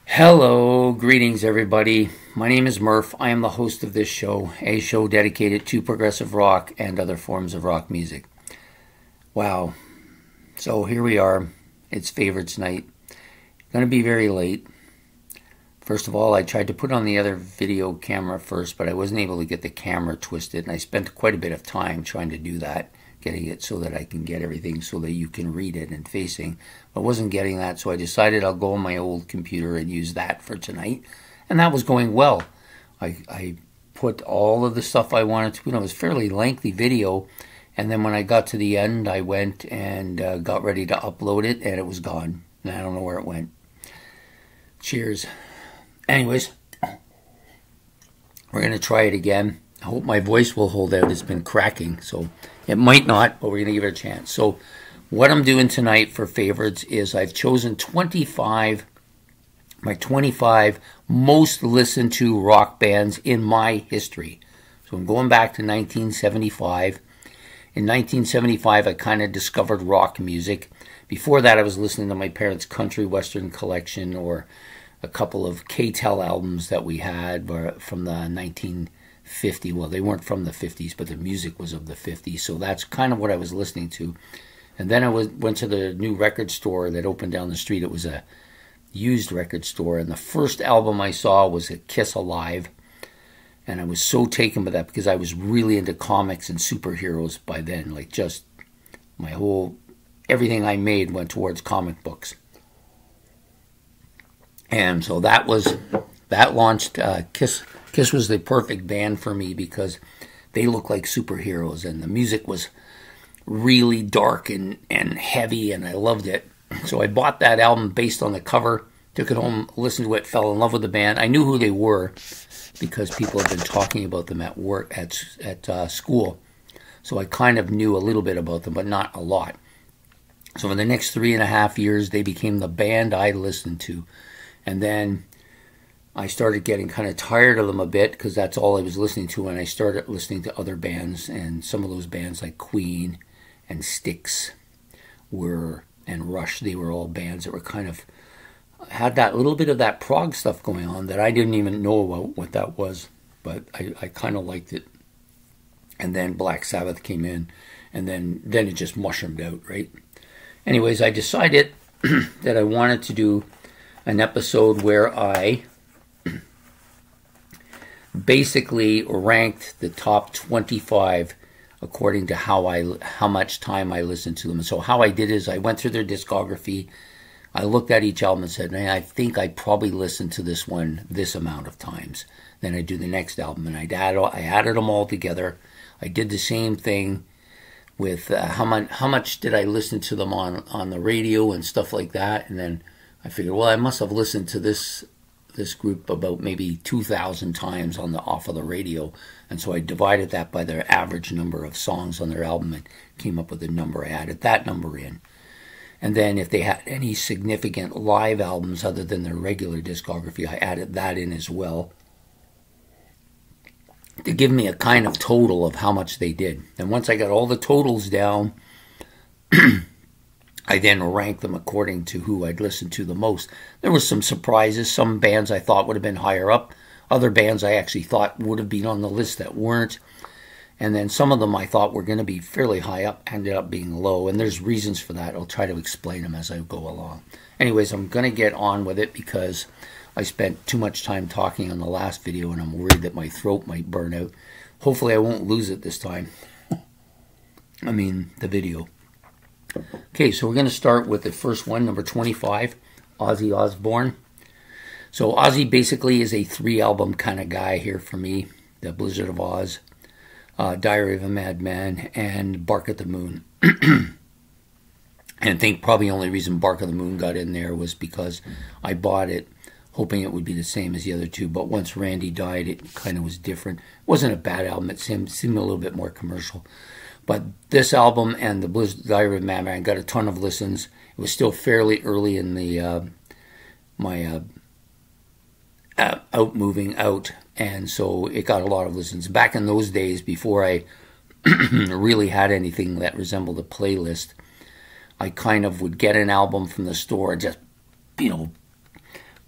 Hello, greetings everybody. My name is Murph. I am the host of this show, a show dedicated to progressive rock and other forms of rock music. Wow. So here we are. It's favorites night. Going to be very late. First of all, I tried to put on the other video camera first, but I wasn't able to get the camera twisted, and I spent quite a bit of time trying to do that, getting it so that I can get everything so that you can read it and facing. I wasn't getting that, so I decided I'll go on my old computer and use that for tonight, and that was going well. I put all of the stuff I wanted to put on. It was a fairly lengthy video, and then when I got to the end, I went and got ready to upload it, and it was gone, and I don't know where it went. Cheers. Anyways, we're going to try it again. I hope my voice will hold out. It's been cracking, so it might not, but we're going to give it a chance. So what I'm doing tonight for favorites is I've chosen my 25 most listened to rock bands in my history. So I'm going back to 1975. In 1975, I kind of discovered rock music. Before that, I was listening to my parents' country western collection or a couple of K-Tel albums that we had from the 1950s. Well, they weren't from the 50s, but the music was of the 50s. So that's kind of what I was listening to. And then I went to the new record store that opened down the street. It was a used record store. And the first album I saw was a Kiss Alive. And I was so taken by that because I was really into comics and superheroes by then. Like just everything I made went towards comic books. And so that launched Kiss. Kiss was the perfect band for me because they looked like superheroes and the music was really dark and heavy, and I loved it. So I bought that album based on the cover, took it home, listened to it, fell in love with the band. I knew who they were because people had been talking about them at work, at school. So I kind of knew a little bit about them, but not a lot. So for the next 3.5 years, they became the band I listened to. And then I started getting kind of tired of them a bit because that's all I was listening to, and I started listening to other bands, and some of those bands like Queen and Styx and Rush, they were all bands that were kind of had that little bit of that prog stuff going on that I didn't even know about what that was, but I kind of liked it. And then Black Sabbath came in, and then it just mushroomed out, right? Anyways, I decided that I wanted to do an episode where I basically ranked the top 25 according to how much time I listened to them. And so how I did is I went through their discography. I looked at each album and said, man, I think I probably listened to this one this amount of times. Then I do the next album, and I added them all together. I did the same thing with how much did I listen to them on the radio and stuff like that. And then I figured, well, I must have listened to this group about maybe 2,000 times off of the radio, and so I divided that by their average number of songs on their album and came up with a number. I added that number in, and then if they had any significant live albums other than their regular discography, I added that in as well to give me a kind of total of how much they did. And once I got all the totals down, I then ranked them according to who I'd listened to the most. There were some surprises. Some bands I thought would have been higher up. Other bands I actually thought would have been on the list that weren't. And then some of them I thought were going to be fairly high up, ended up being low. And there's reasons for that. I'll try to explain them as I go along. Anyways, I'm going to get on with it because I spent too much time talking on the last video and I'm worried that my throat might burn out. Hopefully I won't lose it this time. I mean, the video. Okay, so we're going to start with the first one, number 25, Ozzy Osbourne. So Ozzy basically is a 3-album kind of guy here for me. The Blizzard of Oz, Diary of a Madman, and Bark at the Moon. And I think probably the only reason Bark at the Moon got in there was because I bought it hoping it would be the same as the other two. But once Randy died, it kind of was different. It wasn't a bad album. It seemed a little bit more commercial. But this album and the Diary of a Madman got a ton of listens. It was still fairly early in the my moving out, and so it got a lot of listens. Back in those days, before I really had anything that resembled a playlist, I kind of would get an album from the store and just,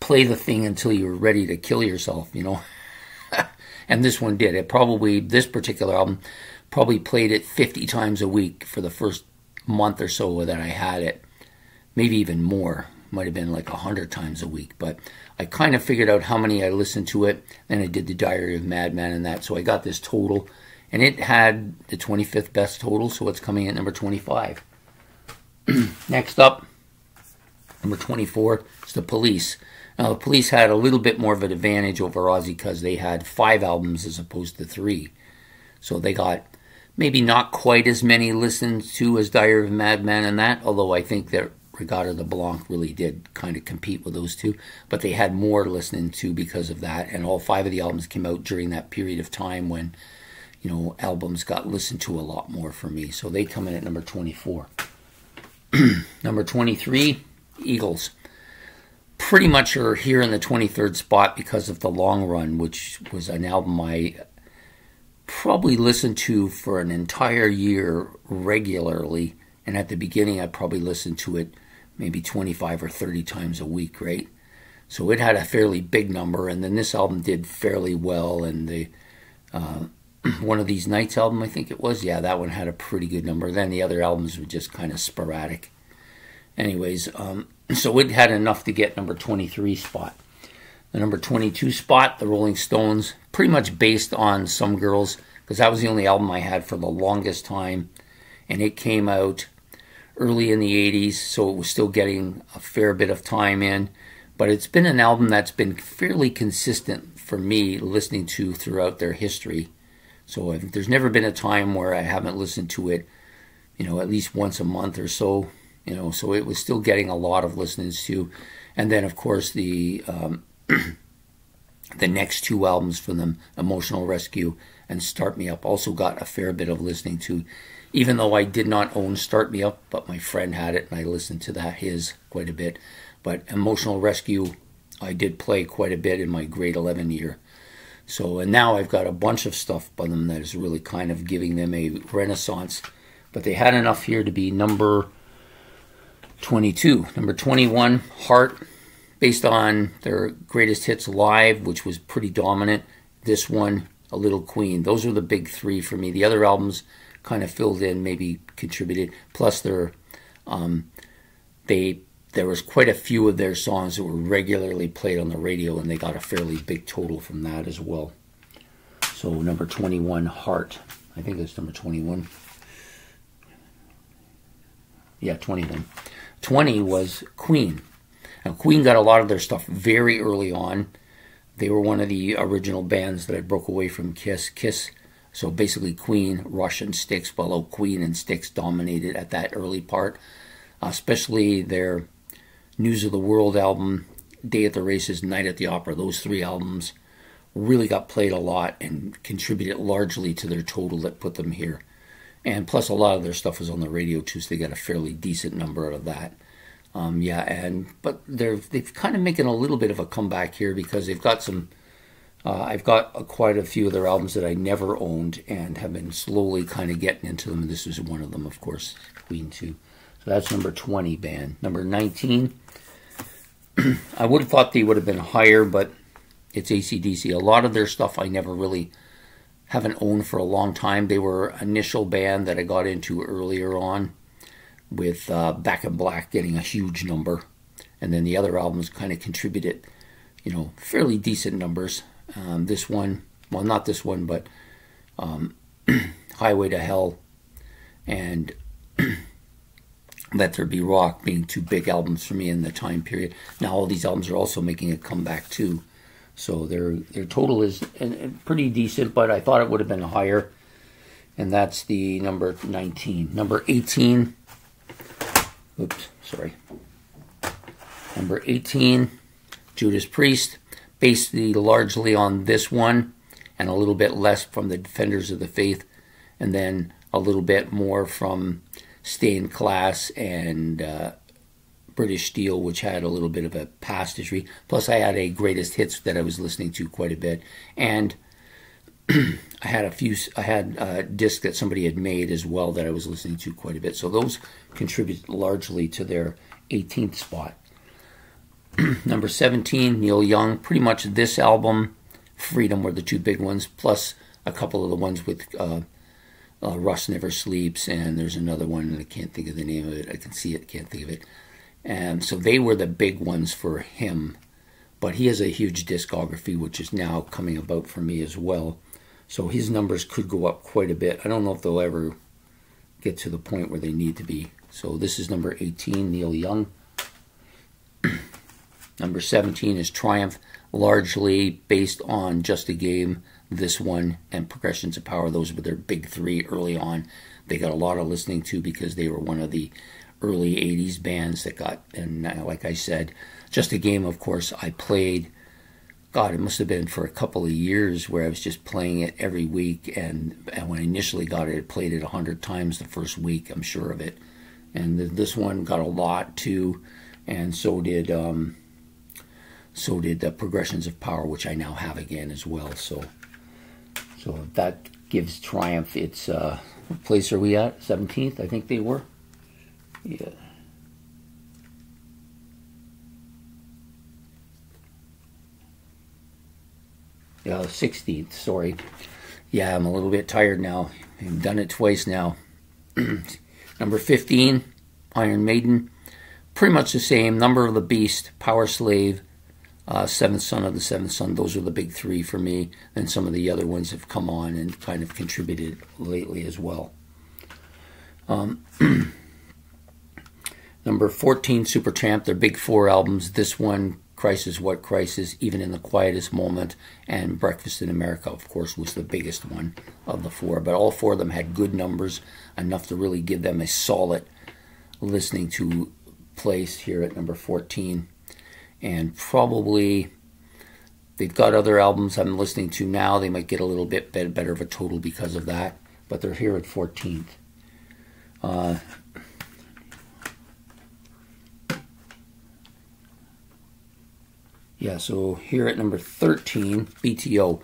play the thing until you were ready to kill yourself, you know. And this one did. This particular album, probably played it 50 times a week for the first month or so that I had it. Maybe even more. Might have been like 100 times a week. But I kind of figured out how many I listened to it. Then I did the Diary of Madman and that. So I got this total. And it had the 25th best total. So it's coming at number 25. Next up, number 24 is The Police. Now, The Police had a little bit more of an advantage over Ozzy because they had 5 albums as opposed to 3. So they got maybe not quite as many listens to as Diary of a Madman and that, although I think that Reggatta de Blanc really did kind of compete with those two. But they had more listening to because of that, and all 5 of the albums came out during that period of time when, you know, albums got listened to a lot more for me. So they come in at number 24. Number 23, Eagles. Pretty much are here in the 23rd spot because of The Long Run, which was an album I probably listened to for an entire year regularly. And at the beginning, I probably listened to it maybe 25 or 30 times a week, right? So it had a fairly big number. And then this album did fairly well. And the One of These Nights album, I think it was. Yeah, that one had a pretty good number. Then the other albums were just kind of sporadic. Anyways, so it had enough to get number 23 spot. The number 22 spot, the Rolling Stones, pretty much based on Some Girls, because that was the only album I had for the longest time. And it came out early in the 80s, so it was still getting a fair bit of time in. But it's been an album that's been fairly consistent for me listening to throughout their history. So there's never been a time where I haven't listened to it, you know, at least once a month or so, you know, so it was still getting a lot of listenings to. And then, of course, the next 2 albums from them, Emotional Rescue and Start Me Up, also got a fair bit of listening to, even though I did not own Start Me Up, but my friend had it, and I listened to his quite a bit. But Emotional Rescue, I did play quite a bit in my grade 11 year. So, and now I've got a bunch of stuff by them that is really kind of giving them a renaissance. But they had enough here to be number 22. Number 21, Heart, based on their Greatest Hits Live, which was pretty dominant. This one, A Little Queen. Those are the big 3 for me. The other albums kind of filled in, maybe contributed. Plus, there was quite a few of their songs that were regularly played on the radio, and they got a fairly big total from that as well. So number 21, Heart. I think that's number 21. Yeah, 21. 20 was Queen. Now, Queen got a lot of their stuff very early on. They were one of the original bands that I broke away from Kiss. So basically Queen, Rush, and Styx, although Queen and Styx dominated at that early part. Especially their News of the World album, Day at the Races, Night at the Opera. Those 3 albums really got played a lot and contributed largely to their total that put them here. And plus a lot of their stuff was on the radio too, so they got a fairly decent number out of that. But they've kind of making a little bit of a comeback here because they've got some. I've got quite a few of their albums that I never owned and have been slowly kind of getting into them. This is one of them, of course, Queen too. So that's number 20 band. Number 19, I would have thought they would have been higher, but it's AC/DC. A lot of their stuff I never really haven't owned for a long time. They were an initial band that I got into earlier on, with Back in Black getting a huge number. And then the other albums kind of contributed, you know, fairly decent numbers. This one, well, not this one, but Highway to Hell and Let There Be Rock being 2 big albums for me in the time period. Now all these albums are also making a comeback too. So their total is pretty decent, but I thought it would have been higher. And that's the number 19. Number 18, Number 18, Judas Priest, based largely on this one, and a little bit less from the Defenders of the Faith, and then a little bit more from Stay in Class and British Steel, which had a little bit of a past history. Plus, I had a Greatest Hits that I was listening to quite a bit, and I had a disc that somebody had made as well that I was listening to quite a bit. So those contribute largely to their 18th spot. Number 17, Neil Young. Pretty much this album, Freedom were the two big ones, plus a couple of the ones with Rust Never Sleeps, and there's another one, and I can't think of the name of it. I can see it, can't think of it. And so they were the big ones for him. But he has a huge discography, which is now coming about for me as well. So his numbers could go up quite a bit. I don't know if they'll ever get to the point where they need to be. So this is number 18, Neil Young. Number 17 is Triumph, largely based on Just a Game, this one, and Progressions of Power. Those were their big three early on. They got a lot of listening to because they were one of the early 80s bands that got, and like I said, Just a Game, of course, I played, God, it must have been for a couple of years where I was just playing it every week, and when I initially got it, I played it 100 times the first week, I'm sure of it. And this one got a lot too, and so did the Progressions of Power, which I now have again as well. So that gives Triumph its, what place are we at? 17th, I think they were. Yeah. Yeah, 16th, sorry. Yeah, I'm a little bit tired now. I've done it twice now. Number 15, Iron Maiden. Pretty much the same. Number of the Beast, Power Slave, Seventh Son of the Seventh Son. Those are the big three for me. And some of the other ones have come on and kind of contributed lately as well. Number 14, Supertramp, their big four albums. This one, Crisis, What Crisis, Even in the Quietest Moment, and Breakfast in America, of course, was the biggest one of the four. But all four of them had good numbers, enough to really give them a solid listening to place here at number 14. And probably they've got other albums I'm listening to now. They might get a little bit better of a total because of that. But they're here at 14th. Yeah, so here at number 13, BTO.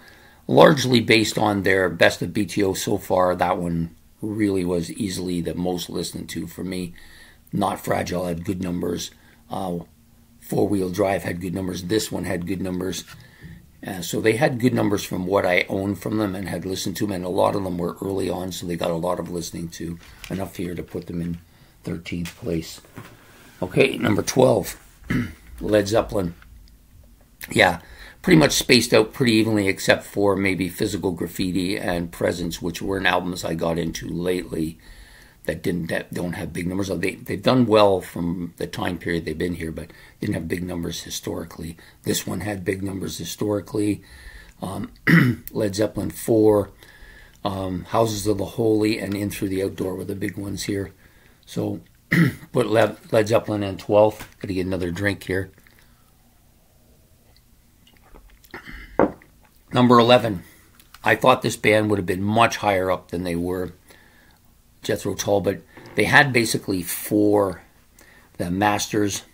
Largely based on their Best of BTO so far. That one really was easily the most listened to for me. Not Fragile had good numbers. Four Wheel Drive had good numbers. This one had good numbers. So they had good numbers from what I owned from them and had listened to them. And a lot of them were early on, so they got a lot of listening to. Enough here to put them in 13th place. Okay, number 12, Led Zeppelin. Yeah, pretty much spaced out pretty evenly except for maybe Physical Graffiti and Presence, which were albums I got into lately that don't have big numbers. They've done well from the time period they've been here, but didn't have big numbers historically. This one had big numbers historically. Led Zeppelin 4, Houses of the Holy, and In Through the Outdoor were the big ones here. So put Led Zeppelin in 12th. Got to get another drink here. Number 11, I thought this band would have been much higher up than they were, Jethro Tull, but they had basically four. The Masters,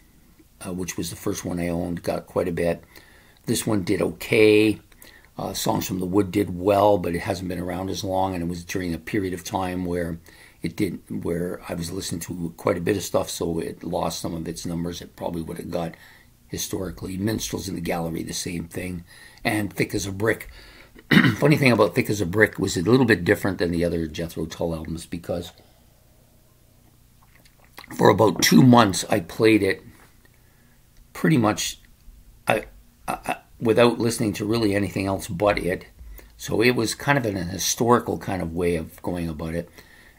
which was the first one I owned, got quite a bit. This one did okay. Songs from the Wood did well, but it hasn't been around as long, and it was during a period of time where I was listening to quite a bit of stuff, so it lost some of its numbers. It probably would have got historically. Minstrels in the Gallery, the same thing. And Thick as a Brick. Funny thing about Thick as a Brick was a little bit different than the other Jethro Tull albums because for about 2 months I played it pretty much without listening to really anything else but it. So it was kind of an historical kind of way of going about it.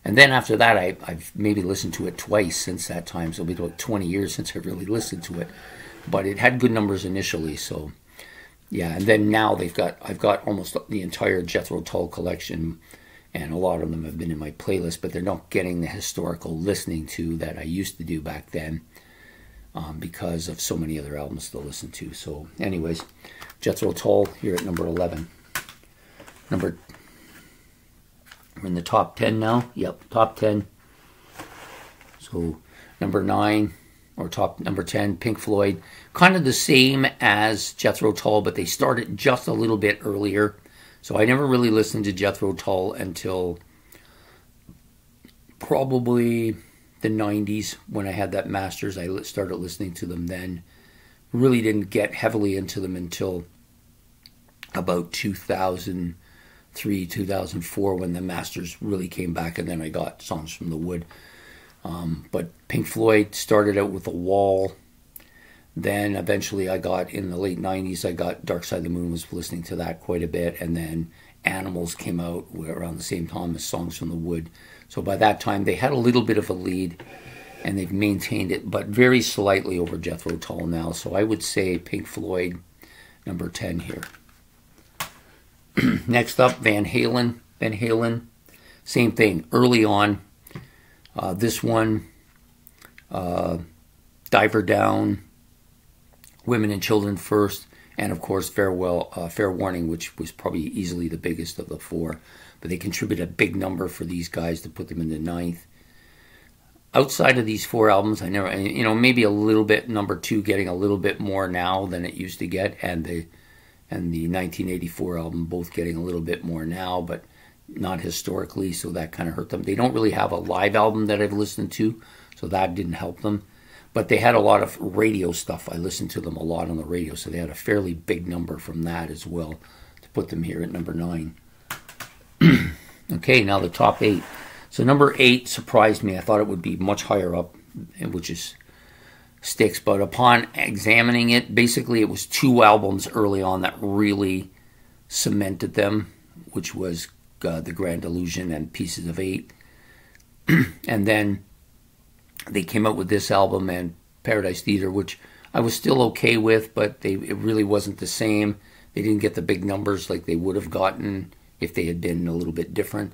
And then after that, I've maybe listened to it twice since that time. So it'll be about 20 years since I really listened to it. But it had good numbers initially, so yeah. And then now I've got almost the entire Jethro Tull collection, and a lot of them have been in my playlist, but they're not getting the historical listening to that I used to do back then because of so many other albums to listen to. So anyways, Jethro Tull here at number 11. We're in the top 10 now. Yep, top 10. So number 9. Or number 10, Pink Floyd. Kind of the same as Jethro Tull, but they started just a little bit earlier. So I never really listened to Jethro Tull until probably the 90s when I had that Masters. I started listening to them then. Really didn't get heavily into them until about 2003, 2004 when the Masters really came back, and then I got Songs from the Wood. But Pink Floyd started out with The Wall. Then eventually I got, in the late 90s, I got Dark Side of the Moon, was listening to that quite a bit. And then Animals came out around the same time as Songs from the Wood. So by that time they had a little bit of a lead, and they've maintained it, but very slightly over Jethro Tull now. So I would say Pink Floyd, number 10 here. Next up, Van Halen. Van Halen, same thing, early on. This one, Diver Down, Women and Children First, and of course Fair Warning, which was probably easily the biggest of the four. But they contributed a big number for these guys to put them in the ninth. Outside of these four albums, I never, maybe a little bit, number two getting a little bit more now than it used to get, and the 1984 album both getting a little bit more now, but not historically, so that kind of hurt them. They don't really have a live album that I've listened to, so that didn't help them. But they had a lot of radio stuff. I listened to them a lot on the radio, so they had a fairly big number from that as well to put them here at number 9. Okay, now the top 8. So number 8 surprised me. I thought it would be much higher up, which is Styx. But upon examining it, basically it was 2 albums early on that really cemented them, which was The Grand Illusion and Pieces of 8. And then they came out with this album and Paradise Theater, which I was still okay with, but it really wasn't the same. They didn't get the big numbers like they would have gotten if they had been a little bit different.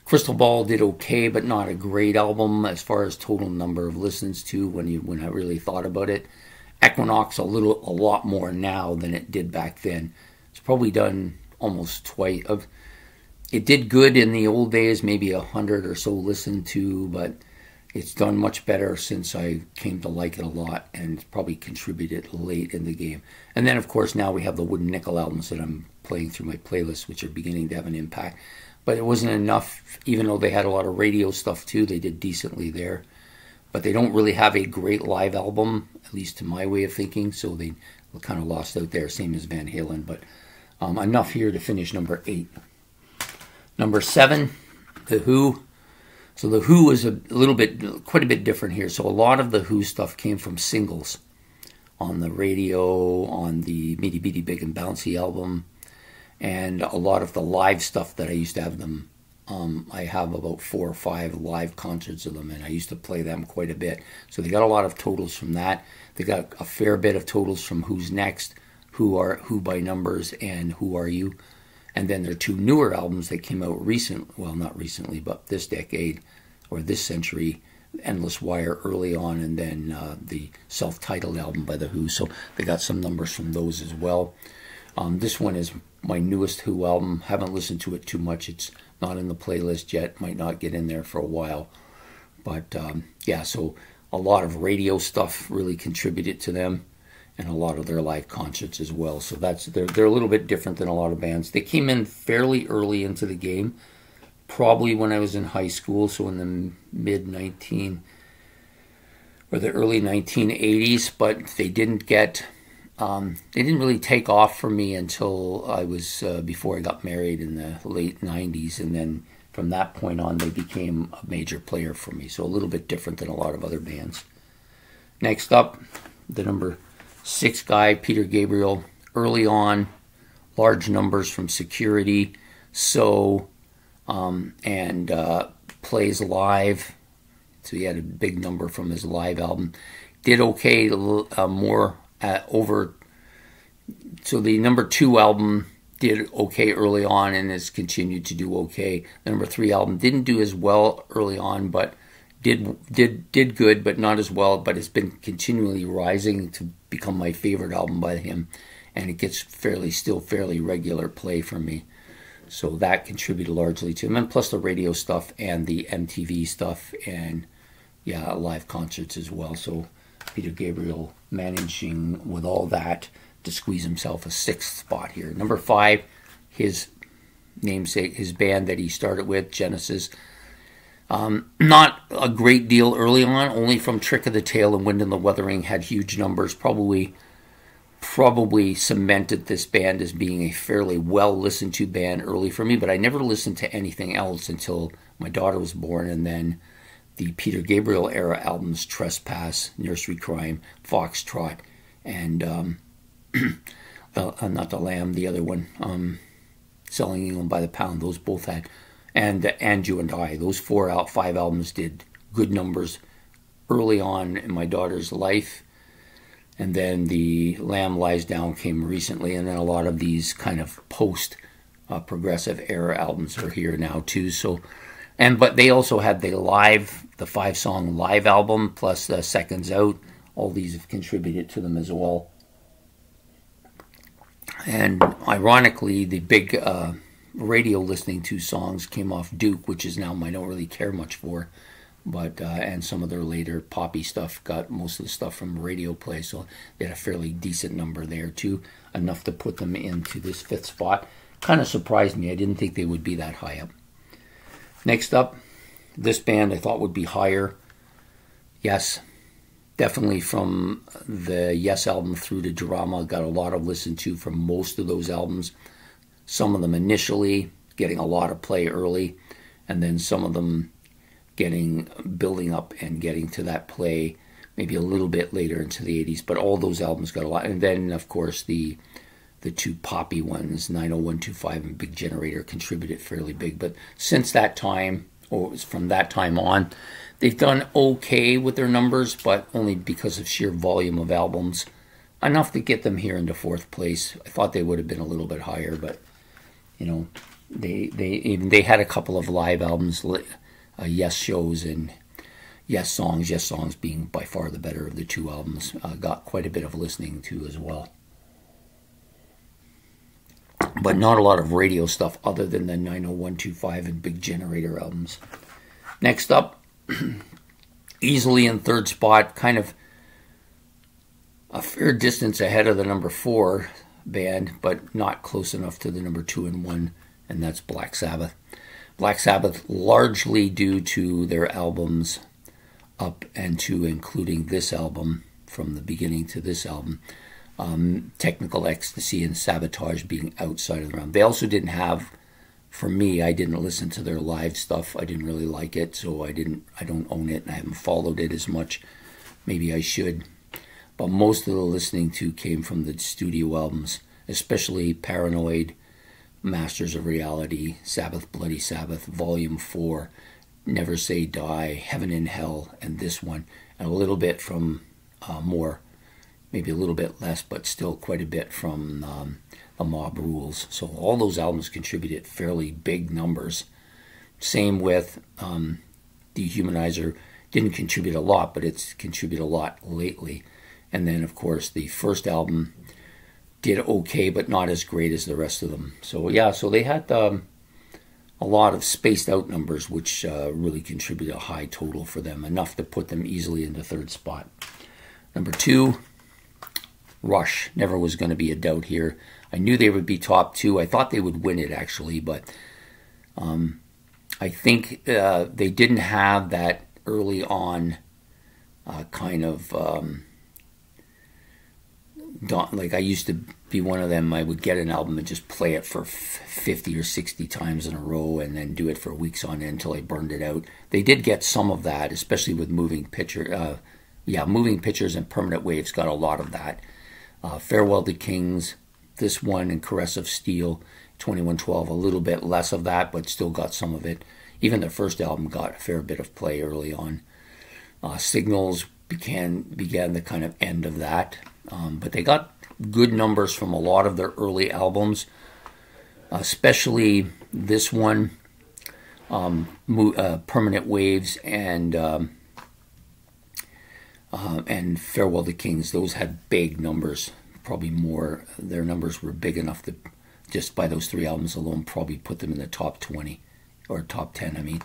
Crystal Ball did okay, but not a great album as far as total number of listens to when I really thought about it. Equinox a lot more now than it did back then. It's probably done almost twice. It did good in the old days, maybe 100 or so listened to, but it's done much better since I came to like it a lot, and it's probably contributed late in the game. And then, of course, now we have the Wooden Nickel albums that I'm playing through my playlist, which are beginning to have an impact. But it wasn't enough, even though they had a lot of radio stuff too. They did decently there. But they don't really have a great live album, at least to my way of thinking, so they were kind of lost out there, same as Van Halen. But enough here to finish number 8. Number 7, The Who. So The Who is quite a bit different here. So a lot of The Who stuff came from singles on the radio, on the Meaty Beaty Big and Bouncy album, and a lot of the live stuff that I used to have them. I have about 4 or 5 live concerts of them, and I used to play them quite a bit. So they got a lot of totals from that. They got a fair bit of totals from Who's Next, Who by Numbers, and Who Are You. And then there are 2 newer albums that came out not recently, but this decade or this century, Endless Wire early on, and then the self-titled album by The Who. So they got some numbers from those as well. This one is my newest Who album. Haven't listened to it too much. It's not in the playlist yet. Might not get in there for a while. But yeah, so a lot of radio stuff really contributed to them, and a lot of their live concerts as well. So they're a little bit different than a lot of bands. They came in fairly early into the game, probably when I was in high school, so in the early 1980s, but they didn't really take off for me until I was before I got married in the late 90s, and then from that point on they became a major player for me, so a little bit different than a lot of other bands. Next up, the number 6 guy, Peter Gabriel. Early on, large numbers from Security, So, and plays live. So he had a big number from his live album. Did okay more over. So the number 2 album did okay early on and has continued to do okay. The number 3 album didn't do as well early on, but did good, but not as well. But it's been continually rising to become my favorite album by him, and it gets still fairly regular play for me. So that contributed largely to him, and plus the radio stuff and the MTV stuff, and yeah, live concerts as well. So Peter Gabriel managing with all that to squeeze himself a 6th spot here. Number 5, his namesake, his band that he started with, Genesis. Not a great deal early on, only from Trick of the Tail and Wind in the Wuthering had huge numbers, probably probably cemented this band as being a fairly well listened to band early for me, but I never listened to anything else until my daughter was born, and then the Peter Gabriel era albums, Trespass, Nursery Crime, Foxtrot, and not the Lamb, the other one, Selling England by the Pound. Those both had, and You and I. Those 5 albums did good numbers early on in my daughter's life. And then the Lamb Lies Down came recently, and then a lot of these kind of post-progressive era albums are here now too. So, but they also had the 5-song live album plus the Seconds Out. All these have contributed to them as well. And ironically, the big radio listening to songs came off Duke, which is now I don't really care much for. But and some of their later poppy stuff got most of the stuff from radio play, so they had a fairly decent number there too, enough to put them into this 5th spot. Kind of surprised me. I didn't think they would be that high up. Next up, this band I thought would be higher. Yes, definitely from the Yes album through to Drama, got a lot of listen to from most of those albums. Some of them initially getting a lot of play early, and then some of them building up and getting to that play maybe a little bit later into the 80s, but all those albums got a lot. And then of course the 2 poppy ones, 90125 and Big Generator, contributed fairly big. But since that time, or from that time on, they've done okay with their numbers, but only because of sheer volume of albums, enough to get them here into 4th place. I thought they would have been a little bit higher, but they had a couple of live albums, Yes shows and Yes songs being by far the better of the 2 albums, got quite a bit of listening to as well. But not a lot of radio stuff other than the 90125 and Big Generator albums. Next up, easily in 3rd spot, kind of a fair distance ahead of the number 4 band, but not close enough to the number 2 and 1, and that's Black Sabbath. Black Sabbath, largely due to their albums up and to including this album, from the beginning to this album, Technical Ecstasy and Sabotage being outside of the realm. They also didn't have, for me, I didn't listen to their live stuff. I didn't really like it, so I don't own it, and I haven't followed it as much. Maybe I should. But most of the listening to came from the studio albums, especially Paranoid, Masters of Reality, Sabbath Bloody Sabbath, Volume 4, Never Say Die, Heaven and Hell, and this one, and a little bit from more, maybe a little bit less, but still quite a bit from The Mob Rules. So all those albums contributed fairly big numbers. Same with Dehumanizer, didn't contribute a lot, but it's contributed a lot lately. And then, of course, the first album did okay, but not as great as the rest of them. So yeah, so they had a lot of spaced out numbers, which really contributed a high total for them, enough to put them easily in the 3rd spot. Number 2, Rush. Never was going to be a doubt here. I knew they would be top 2. I thought they would win it, actually, but I think they didn't have that early on kind of... like I used to be one of them. I would get an album and just play it for 50 or 60 times in a row and then do it for weeks on end until I burned it out. They did get some of that, especially with Moving Pictures and Permanent Waves got a lot of that. Farewell to Kings, this one, and Caress of Steel, 2112, a little bit less of that, but still got some of it. Even their first album got a fair bit of play early on. Signals began the kind of end of that. But they got good numbers from a lot of their early albums, especially this one, Permanent Waves and Farewell to Kings. Those had big numbers, probably more. Their numbers were big enough to, just by those 3 albums alone, probably put them in the top 20, or top 10, I mean.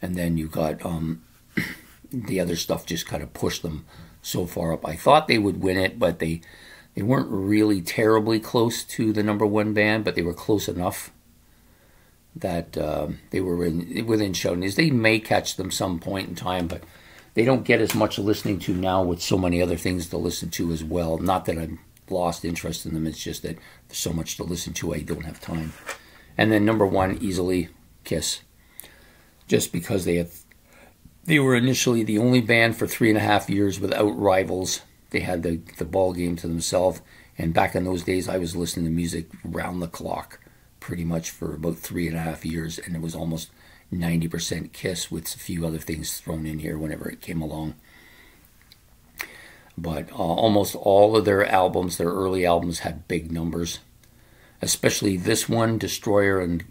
And then you got the other stuff just kind of pushed them so far up. I thought they would win it, but they weren't really terribly close to the number 1 band, but they were close enough that they were within shouting. They may catch them some point in time, but they don't get as much listening to now with so many other things to listen to as well. Not that I'm lost interest in them. It's just that there's so much to listen to, I don't have time. And then number one, easily, Kiss. Just because they were initially the only band for 3.5 years without rivals. They had the ball game to themselves. And back in those days, I was listening to music round the clock pretty much for about 3.5 years. And it was almost 90% Kiss with a few other things thrown in here whenever it came along. But almost all of their albums, their early albums, had big numbers. Especially this one, Destroyer and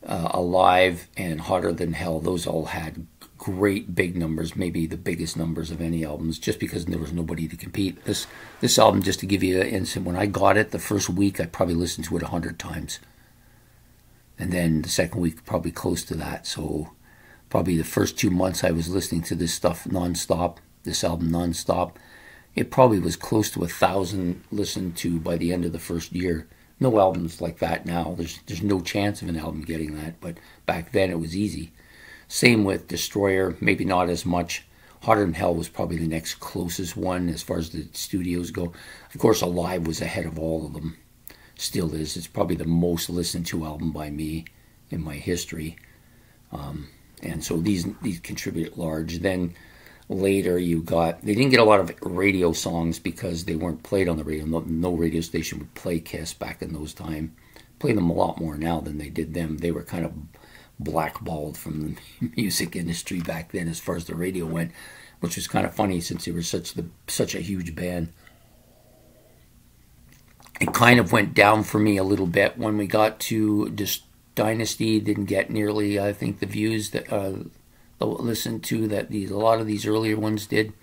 Alive and Hotter Than Hell. Those all had great big numbers, maybe the biggest numbers of any albums, just because there was nobody to compete. This album, just to give you an insight, when I got it the first week, I probably listened to it 100 times. And then the second week, probably close to that. So probably the first 2 months I was listening to this stuff nonstop, this album nonstop. It probably was close to 1,000 listened to by the end of the first year. No albums like that now. There's no chance of an album getting that, but back then it was easy. Same with Destroyer, maybe not as much. Hotter Than Hell was probably the next closest one as far as the studios go. Of course, Alive was ahead of all of them. Still is. It's probably the most listened to album by me in my history. And so these contribute large. Then later they didn't get a lot of radio songs because they weren't played on the radio. No radio station would play Kiss back in those times. Play them a lot more now than they did them. They were kind of blackballed from the music industry back then as far as the radio went, which was kind of funny since they were such a huge band. It kind of went down for me a little bit when we got to Dynasty. Didn't get nearly, I think, the views that listened to that a lot of these earlier ones did.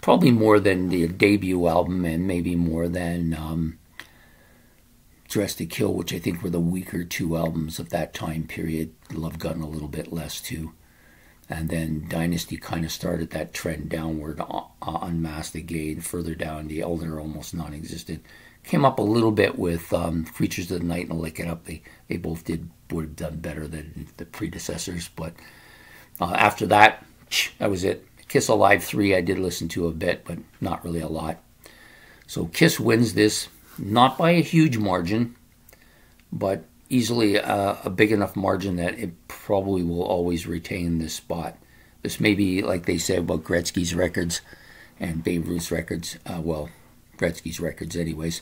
Probably more than the debut album, and maybe more than Dressed to Kill, which I think were the weaker two albums of that time period. Love Gun a little bit less too. And then Dynasty kind of started that trend downward. Unmasked again, further down, The Elder almost non-existent. Came up a little bit with Creatures of the Night and Lick It Up. They both would have done better than the predecessors. But after that was it. Kiss Alive 3 I did listen to a bit, but not really a lot. So Kiss wins this, not by a huge margin, but easily a big enough margin that it probably will always retain this spot. This may be, like they said about Gretzky's records and Babe Ruth's records, Gretzky's records anyways,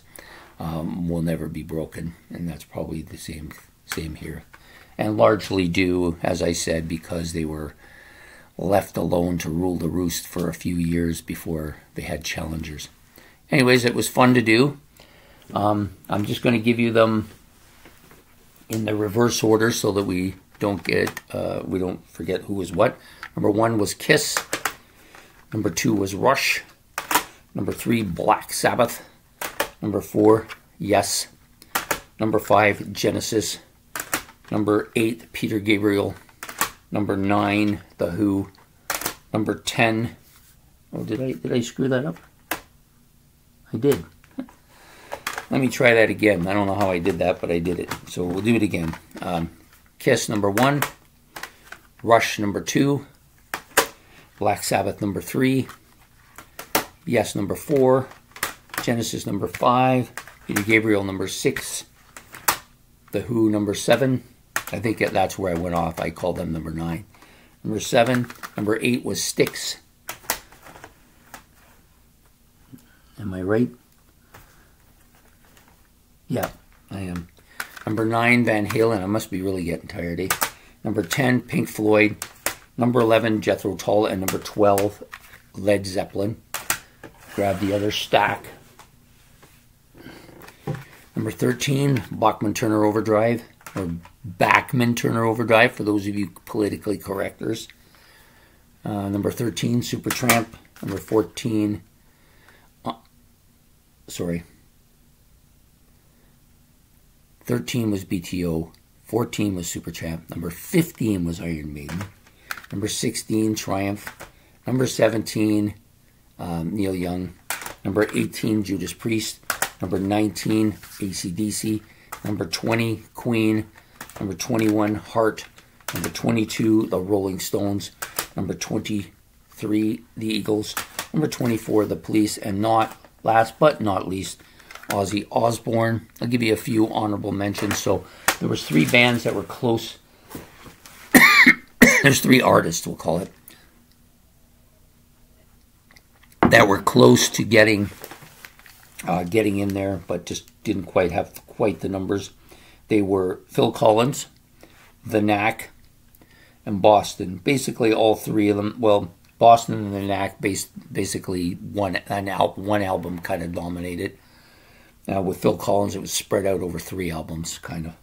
will never be broken, and that's probably the same here. And largely due, as I said, because they were left alone to rule the roost for a few years before they had challengers. Anyways, it was fun to do. I'm just going to give you them in the reverse order so that we don't forget who was what. Number 1 was Kiss. Number 2 was Rush. Number 3, Black Sabbath. Number 4, Yes. Number 5, Genesis. Number 8, Peter Gabriel. Number 9, The Who. Number 10. Oh, did I screw that up? I did. Let me try that again. I don't know how I did that, but I did it. So we'll do it again. Kiss, number 1. Rush, number 2. Black Sabbath, number 3. Yes, number 4. Genesis, number 5. Peter Gabriel, number 6. The Who, number 7. I think that's where I went off. I called them number 9. Number 7. Number 8 was Styx. Am I right? Yeah, I am. Number 9, Van Halen. I must be really getting tired, eh? Number 10, Pink Floyd. Number 11, Jethro Tull. And number 12, Led Zeppelin. Grab the other stack. Number 13, Bachman-Turner Overdrive. Or Bachman-Turner Overdrive, for those of you politically correctors. Number 13, Supertramp. Number 14, 13 was BTO, 14 was Supertramp, number 15 was Iron Maiden, number 16, Triumph, number 17, Neil Young, number 18, Judas Priest, number 19, AC/DC, number 20, Queen, number 21, Heart, number 22, The Rolling Stones, number 23, The Eagles, Number 24, The Police, and not last but not least, Ozzy Osbourne. I'll give you a few honorable mentions. So there was 3 bands that were close. There's 3 artists, we'll call it, that were close to getting in there, but just didn't quite have the numbers. They were Phil Collins, The Knack, and Boston. Basically, all 3 of them. Well, Boston and The Knack basically one album kind of dominated. With Phil Collins, it was spread out over 3 albums, kind of,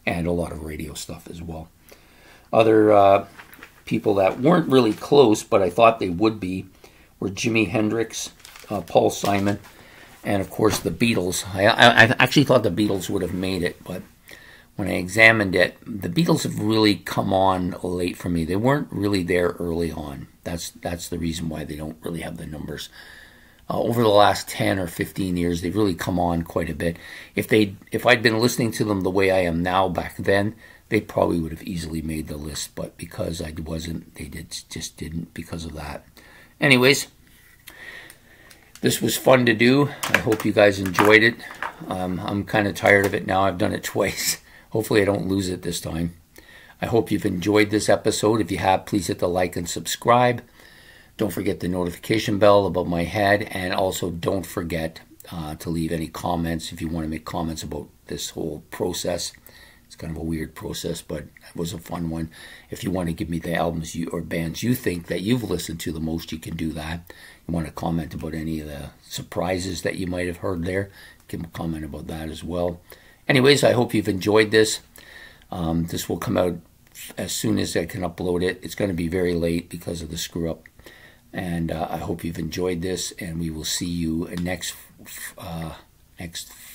and a lot of radio stuff as well. Other people that weren't really close, but I thought they would be, were Jimi Hendrix, Paul Simon, and of course the Beatles. I actually thought the Beatles would have made it, but when I examined it, the Beatles have really come on late for me. They weren't really there early on. That's the reason why they don't really have the numbers. Over the last 10 or 15 years, they've really come on quite a bit. If I'd been listening to them the way I am now back then, they probably would have easily made the list. But because I wasn't, they just didn't because of that. Anyways, this was fun to do. I hope you guys enjoyed it. I'm kind of tired of it now. I've done it twice. Hopefully I don't lose it this time. I hope you've enjoyed this episode. If you have, please hit the like and subscribe. Don't forget the notification bell above my head. And also don't forget to leave any comments if you want to make comments about this whole process. It's kind of a weird process, but it was a fun one. If you want to give me the albums or bands you think that you've listened to the most, you can do that. You want to comment about any of the surprises that you might have heard there, you can comment about that as well. Anyways, I hope you've enjoyed this. This will come out as soon as I can upload it. It's going to be very late because of the screw up. And I hope you've enjoyed this, and we will see you next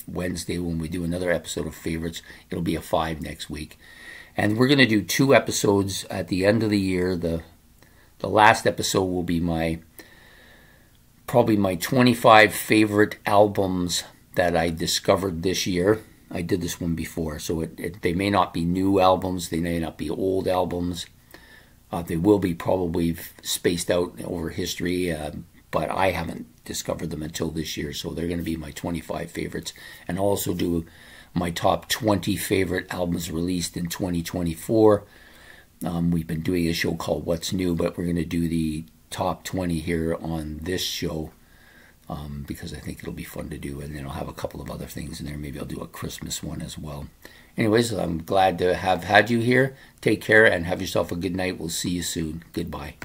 Wednesday when we do another episode of Favorites. It'll be a 5 next week. And we're going to do 2 episodes at the end of the year. The last episode will be probably my 25 favorite albums that I discovered this year. I did this one before, so they may not be new albums. They may not be old albums. They will be probably spaced out over history, but I haven't discovered them until this year, so they're going to be my 25 favorites. And I'll also do my top 20 favorite albums released in 2024. We've been doing a show called What's New, but we're going to do the top 20 here on this show because I think it'll be fun to do. And then I'll have a couple of other things in there. Maybe I'll do a Christmas one as well. Anyways, I'm glad to have had you here. Take care and have yourself a good night. We'll see you soon. Goodbye.